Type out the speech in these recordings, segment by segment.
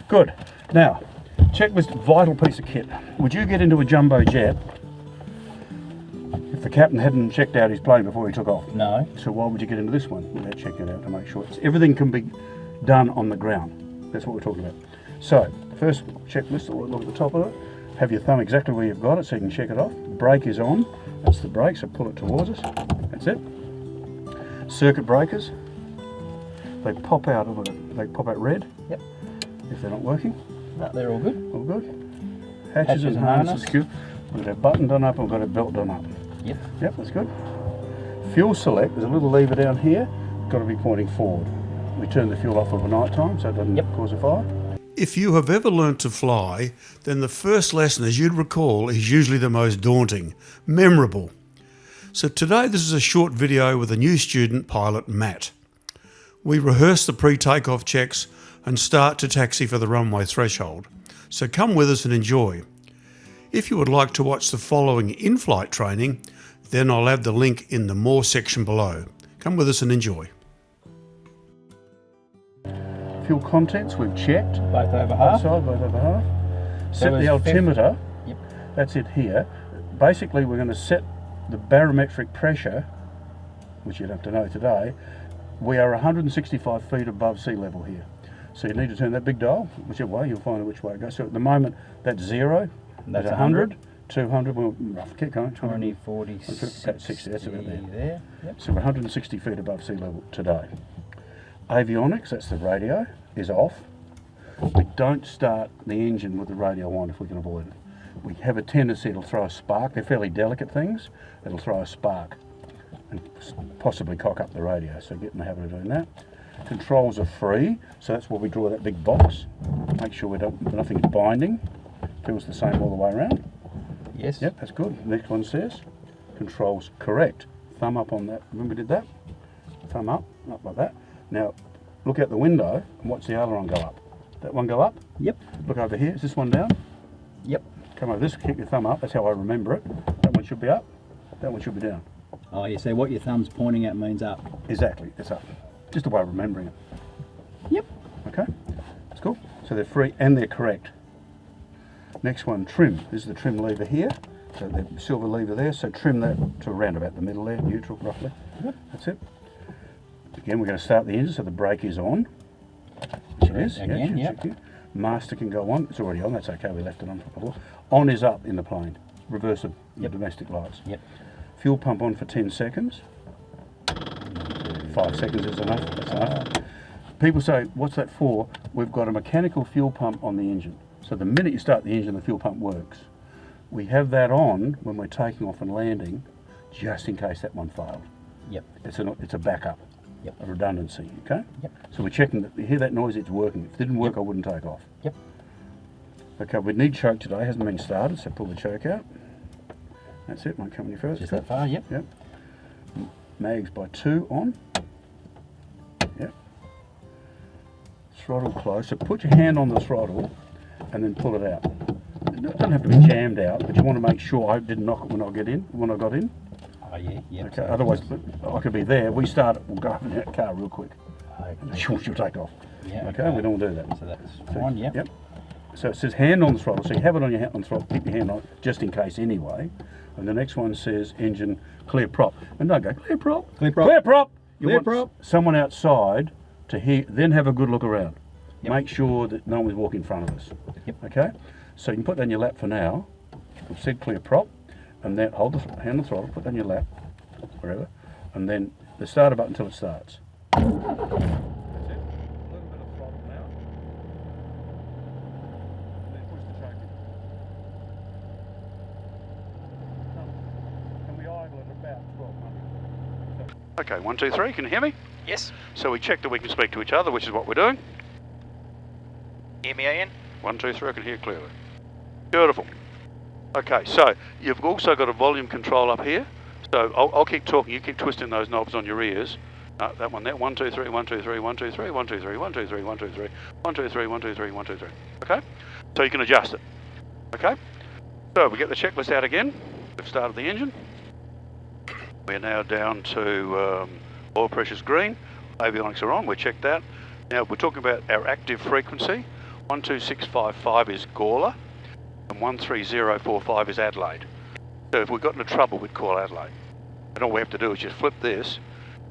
Good. Now, checklist, vital piece of kit. Would you get into a jumbo jet if the captain hadn't checked out his plane before he took off? No. So why would you get into this one without checking it out to make sure everything can be done on the ground? That's what we're talking about. So, first checklist, look at the top of it. Have your thumb exactly where you've got it so you can check it off. Brake is on. That's the brake, so pull it towards us. That's it. Circuit breakers. They pop out red. Yep. If they're not working. No, they're all good. All good. Hatches and harnesses. Good. We've got our button done up and we've got our belt done up. Yep. Yep, that's good. Fuel select, there's a little lever down here, got to be pointing forward. We turn the fuel off over night time so it doesn't cause a fire. If you have ever learnt to fly, then the first lesson, as you'd recall, is usually the most daunting, memorable. So today this is a short video with a new student pilot, Matt. We rehearse the pre-takeoff checks and start to taxi for the runway threshold. So come with us and enjoy. If you would like to watch the following in-flight training, then I'll add the link in the More section below. Come with us and enjoy. Fuel contents we've checked. Both over half. Both over half. Set the altimeter. Yep. That's it here. Basically we're going to set the barometric pressure, which you'd have to know today. We are 165 feet above sea level here. So you need to turn that big dial, whichever way, you'll find which way it goes. So at the moment, that's 0, that's 100, 200, well, keep going. 20, 40, 60, that's about there. Yep. So we're 160 feet above sea level today. Avionics, that's the radio, is off. We don't start the engine with the radio on if we can avoid it. We have a tendency it'll throw a spark. They're fairly delicate things. It'll throw a spark and possibly cock up the radio, so get in the habit of doing that. Controls are free, so that's where we draw that big box. Make sure nothing's binding. Feels the same all the way around. Yes. Yep, that's good. Next one says, controls correct. Thumb up on that. Remember we did that? Thumb up like that. Now, look out the window and watch the aileron go up. That one go up? Yep. Look over here. Is this one down? Yep. Come over this, keep your thumb up. That's how I remember it. That one should be up. That one should be down. Oh, you see what your thumb's pointing at means up. Exactly, it's up. Just a way of remembering it. Yep. Okay, that's cool. So they're free and they're correct. Next one, trim. This is the trim lever here. So the silver lever there. So trim that to around about the middle there, neutral roughly. Yep. That's it. Again, we're going to start the engine so the brake is on. Which it is. Again, yeah. Master can go on. It's already on. That's okay. We left it on before. On is up in the plane. Reverse of the domestic lights. Yep. Fuel pump on for 10 seconds. 5 seconds is enough. That's enough. People say, what's that for? We've got a mechanical fuel pump on the engine. So the minute you start the engine, the fuel pump works. We have that on when we're taking off and landing, just in case that one failed. Yep. It's a backup. Yep. A redundancy. Okay. Yep. So we're checking that. You hear that noise? It's working. If it didn't work, I wouldn't take off. Yep. Okay. We need choke today. Hasn't been started, so pull the choke out. That's it. Won't come any further. Just that far. Yep. Yep. Mags by 2 on. Yep. Throttle close. So put your hand on the throttle and then pull it out. It doesn't have to be jammed out, but you want to make sure I didn't knock it when I got in. Oh yeah. Yep. Okay. Otherwise, I could be there. We start it. We'll go up in that car real quick. Okay. She'll take off. Yeah. Okay. We don't do that. So that's fine. Yep. Yep. So it says hand on the throttle. So you have it on your hand on the throttle. Keep your hand on it just in case anyway. And the next one says engine clear prop. And don't go clear prop. Clear prop. Clear prop. You Clear want prop. someone outside to hear. Then have a good look around. Yep. Make sure that no one's walking in front of us. Yep. Okay. So you can put that in your lap for now. We've said clear prop, and then hold the hand on the throttle. Put that in your lap, wherever, and then the starter button until it starts. That's it. A little bit of throttle now. And then push the choke in. Can we idle at about 1200? Okay, 1, 2, 3. Can you hear me? Yes. So we checked that we can speak to each other, which is what we're doing. Hear me, Ian? 1, 2, 3. I can hear you clearly. Beautiful. Okay, so you've also got a volume control up here. So I'll keep talking. You keep twisting those knobs on your ears. That one there. 1, 2, 3. 1, 2, 3. 1, 2, 3. 1, 2, 3. 1, 2, 3. 1, 2, 3. 1, 2, 3. 1, 2, 3. 1, 2, 3. Okay. So you can adjust it. Okay. So we get the checklist out again. We've started the engine. We're now down to oil pressure's green. Avionics are on. We checked that. Now we're talking about our active frequency. 12655 is Gawler, and 13045 is Adelaide. So if we got into trouble, we'd call Adelaide. And all we have to do is just flip this,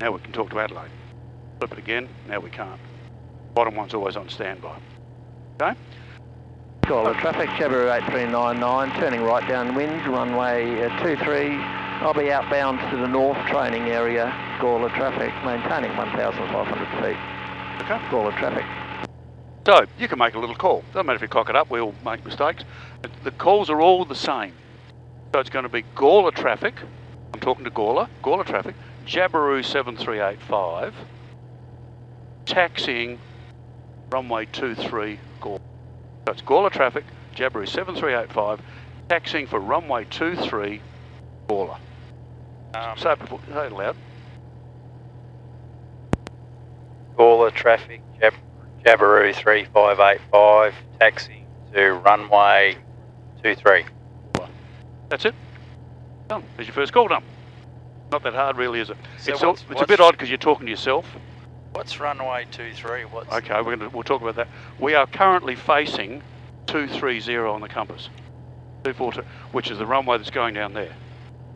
now we can talk to Adelaide. Flip it again, now we can't. Bottom one's always on standby. Okay? Gawler traffic, Jabiru 8399, turning right downwind, runway 23. I'll be outbound to the north training area, Gawler traffic, maintaining 1,500 feet. Okay. Gawler traffic. So, you can make a little call. Doesn't matter if you cock it up, we all make mistakes. The calls are all the same. So it's going to be Gawler traffic, I'm talking to Gawler traffic, Jabiru 7385, taxiing runway 23 Gawler. So it's Gawler traffic, Jabiru 7385, taxiing for runway 23 Gawler. Say it loud. Gawler traffic, Jabiru 3585, taxi to runway 23. That's it. Done. There's your first call done. Not that hard really, is it? So it's a bit odd because you're talking to yourself. What's runway 23? Okay, we'll talk about that. We are currently facing 230 on the compass. 242, which is the runway that's going down there.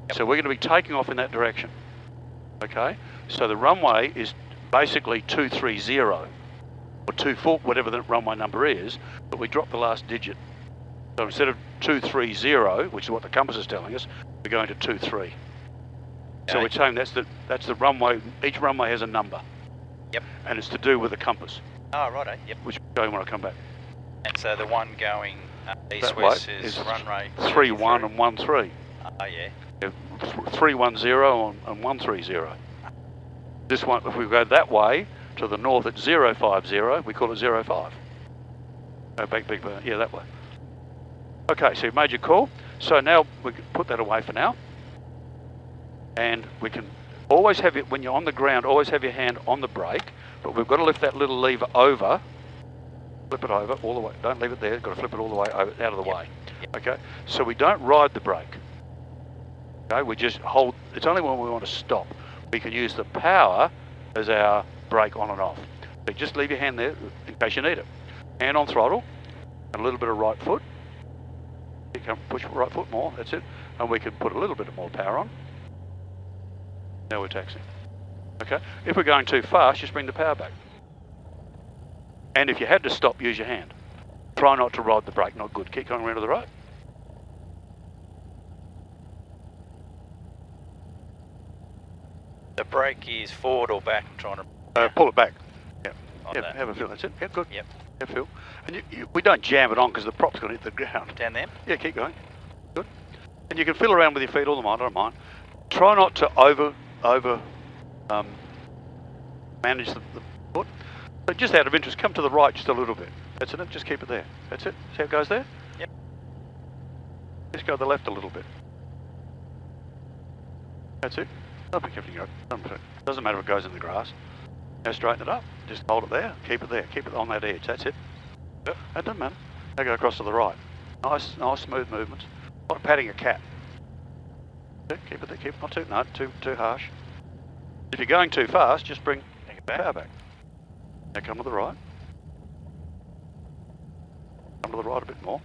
Yep. So we're going to be taking off in that direction. Okay? So the runway is basically 230 or 24, whatever the runway number is, but we dropped the last digit. So instead of 230, which is what the compass is telling us, we're going to 23. Okay. So we're saying that's the runway. Each runway has a number. Yep. And it's to do with the compass. Oh, righto. Yep. Which we'll show you when I come back. And so the one going east-west is runway 31 and 13. Oh, yeah. 310 and 130. This one, if we go that way to the north at 050, we call it 05. Go back, yeah, that way. Okay, so you've made your call. So now we can put that away for now. And we can always have it, when you're on the ground, always have your hand on the brake, but we've got to lift that little lever over, flip it over all the way. Don't leave it there, got to flip it all the way over, out of the way. Yep. Okay, so we don't ride the brake. Okay, we just hold, it's only when we want to stop. We can use the power as our brake on and off. So just leave your hand there in case you need it. Hand on throttle, and a little bit of right foot. You can push right foot more, that's it. And we can put a little bit more power on. Now we're taxiing. Okay, if we're going too fast, just bring the power back. And if you had to stop, use your hand. Try not to ride the brake, not good. Keep going around to the right. The brake is forward or back? I'm trying to... Pull it back. Yeah, that. Have a feel, that's it. Yeah, good. Yep. Have a feel. And we don't jam it on because the prop's going to hit the ground. Down there? Yeah, keep going. Good. And you can feel around with your feet all the time, I don't mind. Try not to over manage the foot. But just out of interest, come to the right just a little bit. That's it, just keep it there. That's it. See how it goes there? Yep. Just go to the left a little bit. That's it. Don't be careful, doesn't matter if it goes in the grass. Now straighten it up. Just hold it there. Keep it there. Keep it on that edge. That's it. Yep. That doesn't matter. Now go across to the right. Nice smooth movements. Like patting a cat. Keep it there. Keep it not too harsh. If you're going too fast, just bring the power back. Now come to the right. Come to the right a bit more.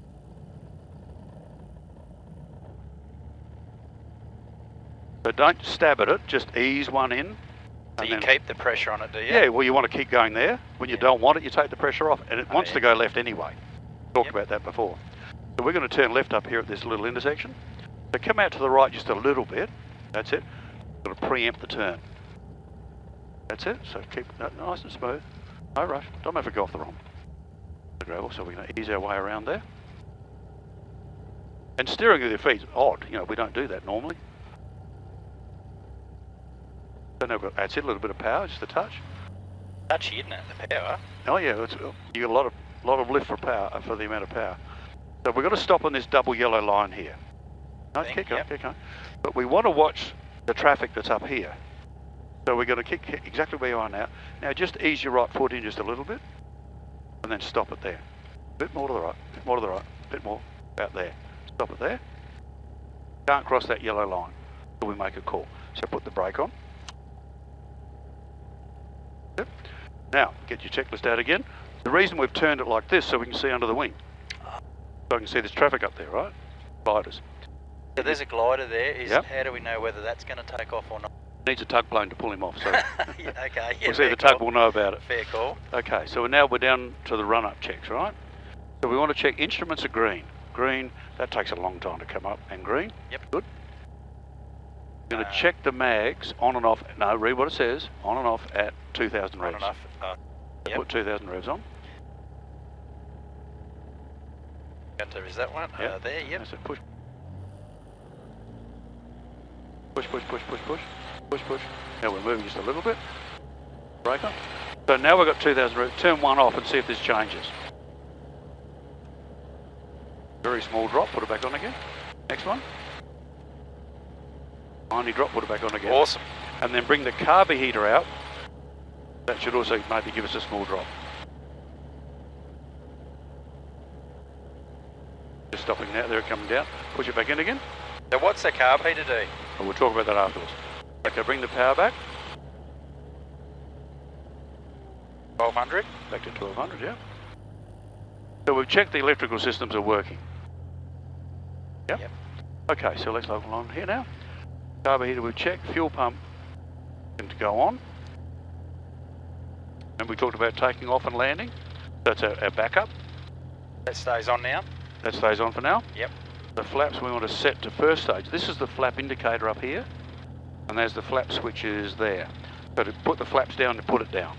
So don't stab at it, just ease one in. So you keep the pressure on it, do you? Yeah, well you want to keep going there. When you don't want it, you take the pressure off. And it wants to go left anyway. Talked about that before. So we're going to turn left up here at this little intersection. So come out to the right just a little bit. That's it. Got to preempt the turn. That's it. So keep that nice and smooth. No rush. Don't have to go off the gravel. So we're going to ease our way around there. And steering with your feet is odd. You know, we don't do that normally. So now that's it. A little bit of power, just a touch. Touchy, isn't it? The power. Oh yeah, you got a lot of lift for power for the amount of power. So we've got to stop on this double yellow line here. No, keep going, keep going. But we want to watch the traffic that's up here. So we're going to kick exactly where you are now. Now just ease your right foot in just a little bit, and then stop it there. A bit more to the right, a bit more to the right, a bit more about there. Stop it there. Can't cross that yellow line until we make a call. So put the brake on. Now, get your checklist out again. The reason we've turned it like this so we can see under the wing. So I can see there's traffic up there, right? Spiders. So there's a glider there. Yep. How do we know whether that's going to take off or not? Needs a tug plane to pull him off, so Yeah, okay. Yeah, we'll see the tug will know about it. Fair call. Okay, so now we're down to the run-up checks, right? So we want to check instruments are green. Green, that takes a long time to come up, and green. Yep. Good. We're going to check the mags on and off. No, read what it says. On and off at 2,000 revs. On and off. Yep. Put 2,000 revs on. Is that one? Yep. There, yep. That's it. Push. Push, push, push, push, push. Push, push. Now we're moving just a little bit. Breaker. So now we've got 2,000 revs. Turn one off and see if there's changes. Very small drop. Put it back on again. Next one. Tiny drop. Put it back on again. Awesome. And then bring the carby heater out. That should also maybe give us a small drop. Just stopping now. They're coming down. Push it back in again. So what's the carb heater do? And we'll talk about that afterwards. Okay, bring the power back. 1200. Back to 1200, yeah. So we've checked the electrical systems are working. Yep. Yep. Okay, so let's log on here now. Carburetor we've checked. Fuel pump to go on. And we talked about taking off and landing. That's our backup. That stays on now. That stays on for now. Yep. The flaps we want to set to first stage. This is the flap indicator up here. And there's the flap switches there. So to put the flaps down, to put it down.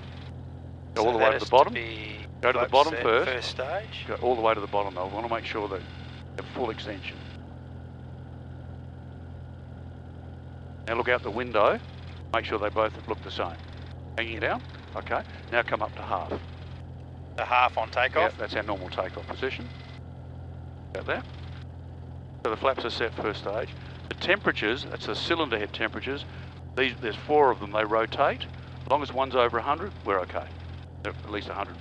Go So all the way that to the is bottom. Go to the bottom set, first. First stage. Go all the way to the bottom though. We want to make sure that they're full extension. Now look out the window. Make sure they both look the same. Hanging down. Okay. Now come up to half. The half on Yeah, takeoff. that's our normal takeoff position. About there. So the flaps are set first stage. The temperatures, that's the cylinder head temperatures. There's 4 of them. They rotate. As long as one's over 100, we're okay. They're at least 100.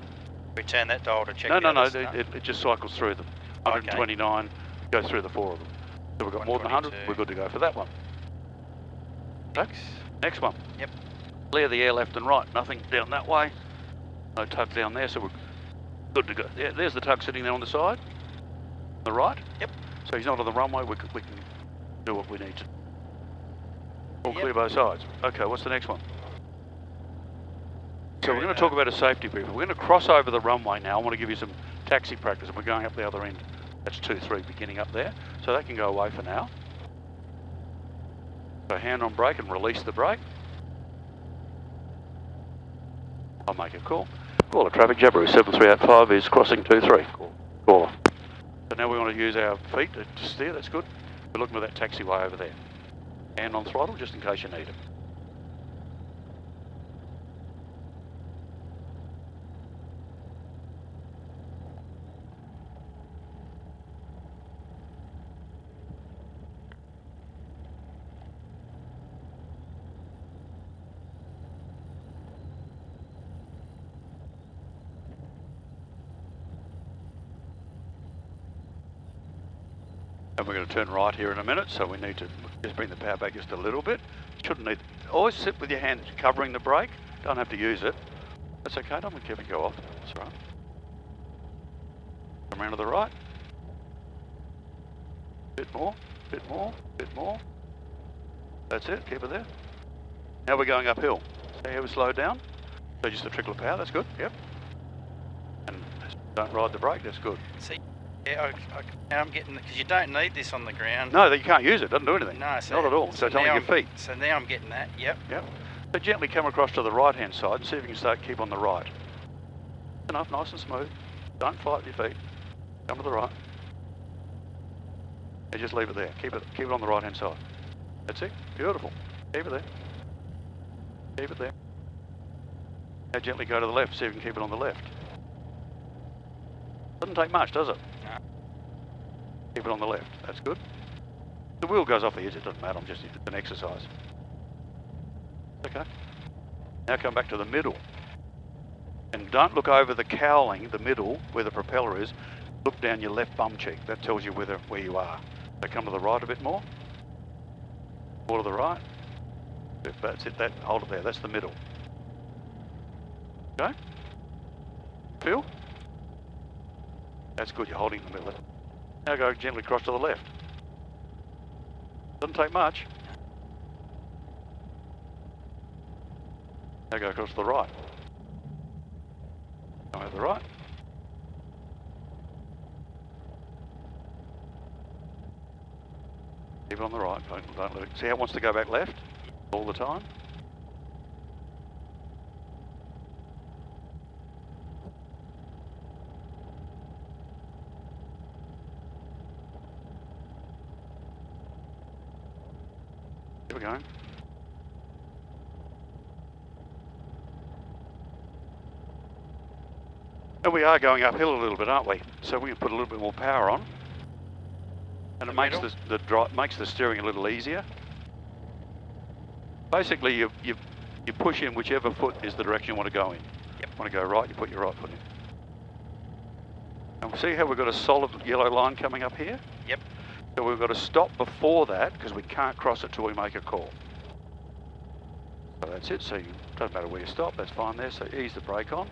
We turn that dial to check. No, the no, others, it just cycles through them. Okay. 129 goes through the 4 of them. So we've got more than 100. 122. We're good to go for that one. Okay. Next one. Yep. Clear the air left and right. Nothing down that way. No tug down there, so we're good to go. Yeah, there's the tug sitting there on the side. On the right. Yep. So he's not on the runway. We can do what we need to. All Yep. clear both sides. Okay, what's the next one? So we're going to talk about a safety brief. We're going to cross over the runway now. I want to give you some taxi practice, and we're going up the other end. That's 2-3 beginning up there. So that can go away for now. So hand on brake and release the brake. I'll make a call. Caller traffic, Jabiru 7385 is crossing 23. Caller. So now we want to use our feet to steer, that's good. We're looking for that taxiway over there. Hand on throttle just in case you need it. And we're going to turn right here in a minute, so we need to just bring the power back just a little bit. Shouldn't need, always sit with your hand covering the brake. Don't have to use it. That's okay, don't care if it go off. That's all right. Come around to the right. Bit more, bit more, bit more. That's it, keep it there. Now we're going uphill. See how we slow down? So just a trickle of power, that's good, yep. And don't ride the brake, that's good. See, yeah, I'm getting, because you don't need this on the ground. No, you can't use it, doesn't do anything. No, so not at all, so it's only now your feet. So now I'm getting that, yep. Yep. So gently come across to the right hand side and see if you can start keep on the right. Enough, nice and smooth. Don't fight with your feet. Come to the right. And just leave it there. Keep it on the right hand side. That's it. Beautiful. Keep it there. Keep it there. Now gently go to the left, see if you can keep it on the left. Doesn't take much, does it? No. Keep it on the left. That's good. The wheel goes off the edge, it doesn't matter, it's an exercise. Okay. Now come back to the middle. And don't look over the cowling, the middle, where the propeller is. Look down your left bum cheek. That tells you where you are. So come to the right a bit more. More to the right. That's it, hold it there, that's the middle. Okay? Feel? That's good, you're holding in the middle. Now go gently across to the left. Doesn't take much. Now go across to the right. Go over the right. Keep it on the right, don't let it. See how it wants to go back left all the time? Keep it going. And we are going uphill a little bit, aren't we? So we can put a little bit more power on. And it makes makes the steering a little easier. Basically, you push in whichever foot is the direction you want to go in. Yep. Want to go right, you put your right foot in. And see how we've got a solid yellow line coming up here? Yep. So we've got to stop before that because we can't cross it till we make a call. So that's it. So doesn't matter where you stop, that's fine there. So ease the brake on.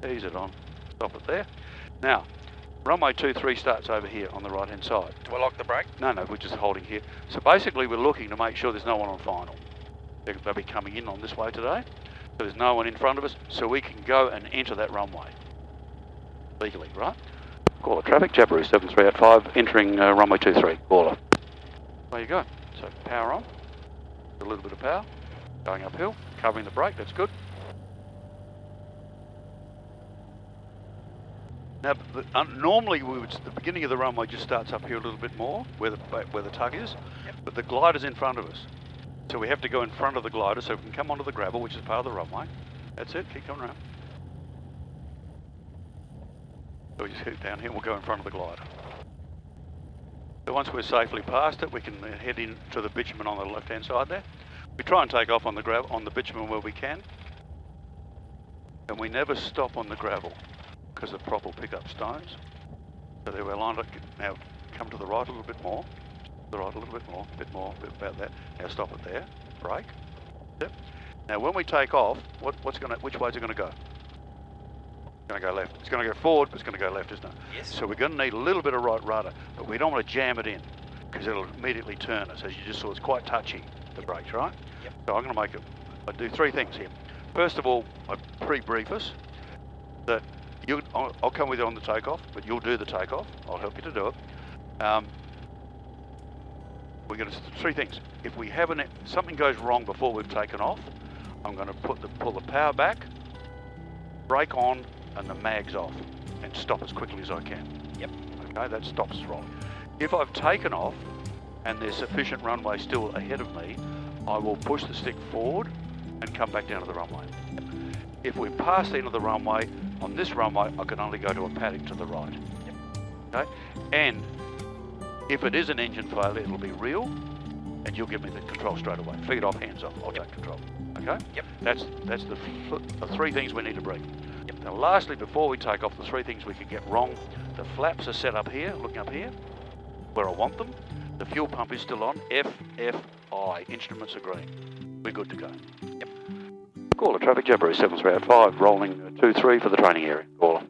Ease it on. Stop it there. Now, runway 23 starts over here on the right hand side. Do I lock the brake? No, we're just holding here. So basically we're looking to make sure there's no one on final. They'll be coming in on this way today. So there's no one in front of us, so we can go and enter that runway. Legally, right? Caller traffic, Jabiru 7385, entering runway 23, caller. There you go. So power on. A little bit of power. Going uphill, covering the brake, that's good. Now, normally the beginning of the runway just starts up here a little bit more, where the tug is, but the glider's in front of us. So we have to go in front of the glider so we can come onto the gravel, which is part of the runway. That's it, keep going around. So we just head down here and we'll go in front of the glider. So once we're safely past it, we can head into the bitumen on the left-hand side there. We try and take off on the bitumen where we can. And we never stop on the gravel, because the prop will pick up stones. So there we're lined up. Now come to the right a little bit more. The right a little bit more, bit about that. Now stop it there. Brake. Yep. Now when we take off, which way is it going to go? It's going to go left. It's going to go forward, but it's going to go left, isn't it? Yes. So we're going to need a little bit of right rudder, but we don't want to jam it in, because it'll immediately turn us. As you just saw, it's quite touchy, the brakes, right? Yep. So I'm going to make it, I do three things here. First of all, I pre-brief us that I'll come with you on the takeoff, but you'll do the takeoff. I'll help you to do it. We're going to three things. If something goes wrong before we've taken off, I'm going to pull the power back, brake on, and the mags off, and stop as quickly as I can. Yep. Okay, that stops throttle. If I've taken off and there's sufficient runway still ahead of me, I will push the stick forward and come back down to the runway. If we're past the end of the runway, on this runway, I can only go to a paddock to the right. Yep. Okay? And if it is an engine failure, it'll be real, and you'll give me the control straight away. Feet off, hands off, I'll take control. Okay? Yep. That's the three things we need to bring. Yep. Now lastly, before we take off, the three things we could get wrong. The flaps are set up here, looking up here, where I want them. The fuel pump is still on, FFI, instruments are green. We're good to go. Yep. Caller traffic, Jabiru 7385, rolling 23 for the training area. Caller.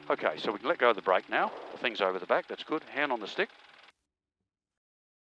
Okay, so we can let go of the brake now. The thing's over the back, that's good. Hand on the stick.